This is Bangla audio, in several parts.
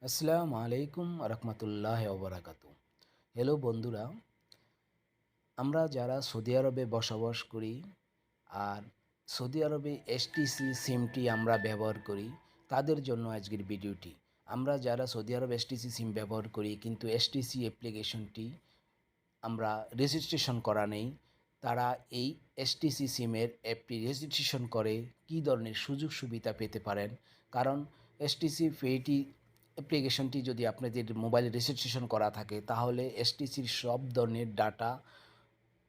আসসালামু আলাইকুম রহমতুল্লাহ ওবরাকাতু। হ্যালো বন্ধুরা, আমরা যারা সৌদি আরবে বসবাস করি আর সৌদি আরবে এসটিসি সিমটি আমরা ব্যবহার করি, তাদের জন্য আজকের ভিডিওটি। আমরা যারা সৌদি আরবে এসটিসি সিম ব্যবহার করি কিন্তু এসটিসি অ্যাপ্লিকেশনটি আমরা রেজিস্ট্রেশন করা নেই, তারা এই এসটিসি সিমের অ্যাপটি রেজিস্ট্রেশন করে কী ধরনের সুযোগ সুবিধা পেতে পারেন। কারণ এসটিসি ফেটি অ্যাপ্লিকেশনটি যদি আপনাদের মোবাইলে রেজিস্ট্রেশন করা থাকে তাহলে এসটিসির সব ধরনের ডাটা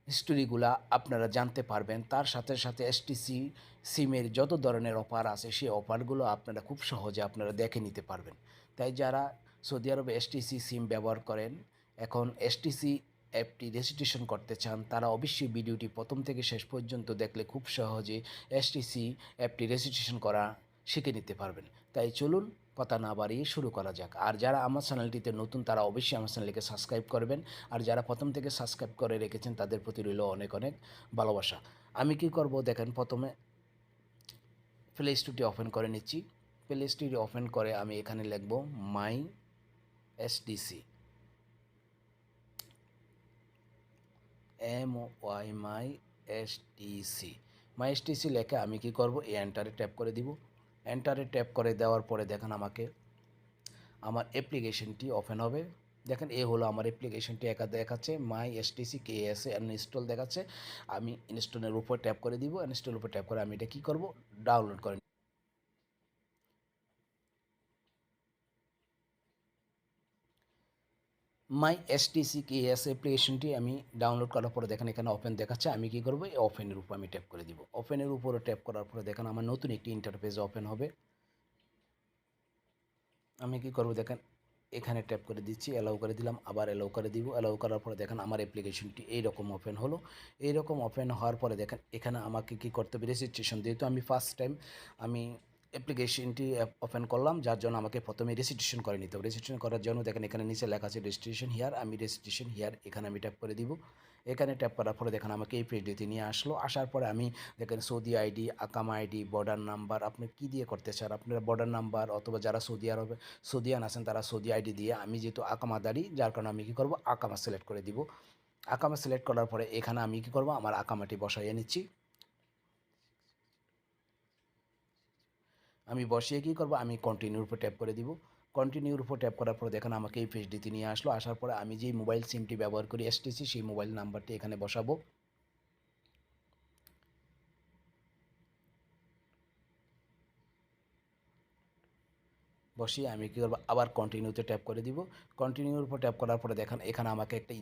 হিস্টোরিগুলা আপনারা জানতে পারবেন। তার সাথে সাথে এসটিসি সিমের যত ধরনের অফার আছে সেই অফারগুলো আপনারা খুব সহজে আপনারা দেখে নিতে পারবেন। তাই যারা সৌদি আরবে এসটিসি সিম ব্যবহার করেন, এখন এসটিসি অ্যাপটি রেজিস্ট্রেশন করতে চান, তারা অবশ্যই ভিডিওটি প্রথম থেকে শেষ পর্যন্ত দেখলে খুব সহজে এসটিসি অ্যাপটি রেজিস্ট্রেশন করা শিখে নিতে পারবেন। তাই চলুন কথা না বাড়িয়ে শুরু করা যাক। আর যারা আমার চ্যানেলটিতে নতুন তারা অবশ্যই আমার চ্যানেলকে সাবস্ক্রাইব করবেন। আর যারা প্রথম থেকে সাবস্ক্রাইব করে রেখেছেন তাদের প্রতি রইল অনেক অনেক ভালোবাসা। আমি কি করব দেখেন, প্রথমে প্লে স্টোরটি ওপেন করে নিচ্ছি। প্লে স্টোরটি ওপেন করে আমি এখানে লিখব my SDC, MY my STC. My STC লেখে আমি কি করব, এই এন্টারে ট্যাপ করে দিব। এন্টারে ট্যাপ করে দেওয়ার পরে দেখেন আমাকে আমার অ্যাপ্লিকেশনটি ওপেন হবে। দেখেন এ হলো আমার অ্যাপ্লিকেশনটি, একা দেখাচ্ছে মাই এসটিসি কেএসএ ইনস্টল দেখাচ্ছে। আমি ইনস্টলের উপর ট্যাপ করে দিব। ইনস্টলের উপর ট্যাপ করে আমি এটা কী করব, ডাউনলোড করে মাই এসটিসি কেএস অ্যাপ্লিকেশনটি আমি ডাউনলোড করার পরে দেখেন এখানে ওপেন দেখাচ্ছে। আমি কী করব, এই ওপেনের উপর আমি ট্যাপ করে দিব। ওপেনের উপরে ট্যাপ করার পরে দেখেন আমার নতুন একটি ইন্টারফেস ওপেন হবে। আমি কি করব দেখেন এখানে ট্যাপ করে দিচ্ছি, অ্যালাউ করে দিলাম, আবার অ্যালাউ করে দিব। অ্যালাউ করার পরে দেখেন আমার অ্যাপ্লিকেশনটি এইরকম ওপেন হলো। এইরকম ওপেন হওয়ার পরে দেখেন এখানে আমাকে কি করতে হবে, রেজিস্ট্রেশন। যেহেতু আমি ফার্স্ট টাইম আমি অ্যাপ্লিকেশনটি ওপেন করলাম, যার জন্য আমাকে প্রথমে রেজিস্ট্রেশন করে নিতে হবে। রেজিস্ট্রেশন করার জন্য দেখেন এখানে নিচে লেখা আছে রেজিস্ট্রেশন হিয়ার। আমি রেজিস্ট্রেশন হিয়ার এখানে আমি ট্যাপ করে দিব। এখানে ট্যাপ করার পরে দেখেন আমাকে এই পেজটিতে নিয়ে আসলো। আসার পরে আমি দেখেন সৌদি আইডি, আকামা আইডি, বর্ডার নাম্বার, আপনি কী দিয়ে করতে চান, আপনার বর্ডার নাম্বার অথবা যারা সৌদি আরবে সৌদিয়ান আছেন তারা সৌদি আইডি দিয়ে, আমি যেহেতু আকামাদারি যার কারণে আমি কী করব, আকামা সিলেক্ট করে দিব। আকামা সিলেক্ট করার পরে এখানে আমি কী করব, আমার আকামাটি বসাইয়ে নিচ্ছি। আমি বসিয়ে কী করব, আমি কন্টিনিউর উপর ট্যাপ করে দিব। কন্টিনিউর উপর ট্যাপ করার পরে দেখেন আমাকে এই পেজটিতে নিয়ে আসলো। আসার পরে আমি যেই মোবাইল সিমটি ব্যবহার করি এসটিসি, সেই মোবাইল নাম্বারটি এখানে বসাবো। বসিয়ে আমি কী করবো, আবার কন্টিনিউতে ট্যাপ করে দিব। কন্টিনিউর উপর ট্যাপ করার পরে দেখেন এখানে আমাকে একটা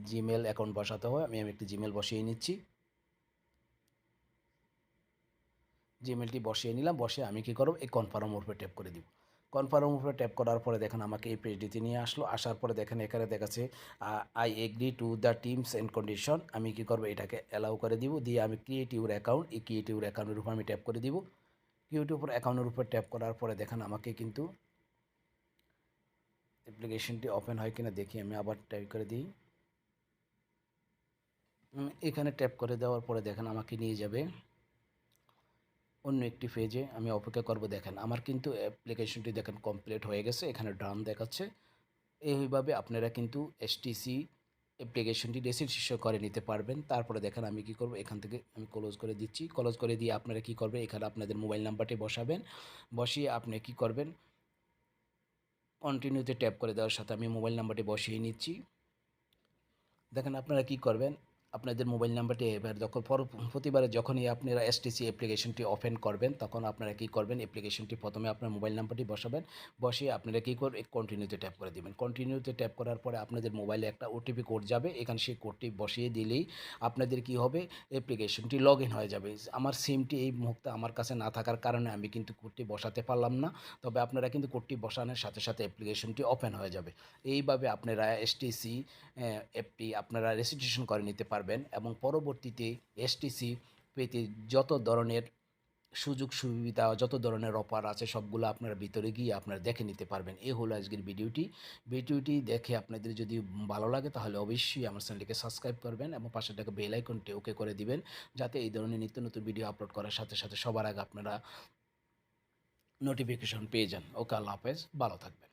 জিমেল অ্যাকাউন্ট বসাতে হয়। আমি একটি জিমেল বসিয়ে নিচ্ছি। জিমেলটি বসিয়ে নিলাম। বসিয়ে আমি কী করব, এই কনফার্মের উপরে ট্যাপ করে দিব। কনফার্মের উপরে ট্যাপ করার পরে দেখেন আমাকে এই পেজটিতে নিয়ে আসলো। আসার পরে দেখেন এখানে দেখাচ্ছে I agree to the teams and condition. আমি কী করব, এটাকে অ্যালাউ করে দিব। দিয়ে আমি ক্রিয়েট ইউর অ্যাকাউন্ট, এই ক্রিয়েট ইউর অ্যাকাউন্টের উপর আমি ট্যাপ করে দিব। ক্রিয়েট ইউর অ্যাকাউন্টের উপর ট্যাপ করার পরে দেখেন আমাকে কিন্তু অ্যাপ্লিকেশনটি ওপেন হয় কিনা দেখি, আমি আবার টাইপ করে দিই। এখানে ট্যাপ করে দেওয়ার পরে দেখেন আমাকে নিয়ে যাবে অন্য একটি পেজে। আমি অপেক্ষা করব। দেখেন আমার কিন্তু অ্যাপ্লিকেশনটি দেখেন কমপ্লিট হয়ে গেছে, এখানে ডান দেখাচ্ছে। এইভাবে আপনারা কিন্তু এসটিসি অ্যাপ্লিকেশনটি রেজিস্ট্রেশন করে নিতে পারবেন। তারপরে দেখেন আমি কি করব, এখান থেকে আমি ক্লোজ করে দিচ্ছি। ক্লোজ করে দিয়ে আপনারা কি করবেন, এখানে আপনাদের মোবাইল নাম্বারটি বসাবেন। বসিয়ে আপনি কি করবেন, কন্টিনিউতে ট্যাপ করে দেওয়ার সাথে আমি মোবাইল নাম্বারটি বসিয়ে নিচ্ছি। দেখেন আপনারা কি করবেন, আপনাদের মোবাইল নাম্বারটি এবার যখন প্রতিবারে যখনই আপনারা এসটিসি অ্যাপ্লিকেশনটি ওপেন করবেন তখন আপনারা কি করবেন, অ্যাপ্লিকেশনটি প্রথমে আপনার মোবাইল নাম্বারটি বসাবেন। বসিয়ে আপনারা কী করবেন, কন্টিনিউতে ট্যাপ করে দেবেন। কন্টিনিউতে ট্যাপ করার পরে আপনাদের মোবাইলে একটা ওটিপি কোড যাবে, এখানে সেই কোডটি বসিয়ে দিলেই আপনাদের কি হবে, অ্যাপ্লিকেশনটি লগ ইন হয়ে যাবে। আমার সিমটি এই মুহূর্তে আমার কাছে না থাকার কারণে আমি কিন্তু কোডটি বসাতে পারলাম না। তবে আপনারা কিন্তু কোডটি বসানোর সাথে সাথে অ্যাপ্লিকেশনটি ওপেন হয়ে যাবে। এইভাবে আপনারা এসটিসি অ্যাপটি আপনারা রেজিস্ট্রেশন করে নিতে পারবেন এবং পরবর্তীতে এসটিসি পেতে যত ধরনের সুযোগ সুবিধা, যত ধরনের অফার আছে সবগুলো আপনারা ভিতরে গিয়ে আপনারা দেখে নিতে পারবেন। এই হলো আজকের ভিডিওটি দেখে আপনাদের যদি ভালো লাগে তাহলে অবশ্যই আমার চ্যানেলটিকে সাবস্ক্রাইব করবেন এবং পাশেটাকে বেল আইকনটি ওকে করে দিবেন, যাতে এই ধরনের নিত্য নতুন ভিডিও আপলোড করার সাথে সাথে সবার আগে আপনারা নোটিফিকেশন পেয়ে যান। ওকে, আল্লাহ হাফেজ, ভালো থাকবেন।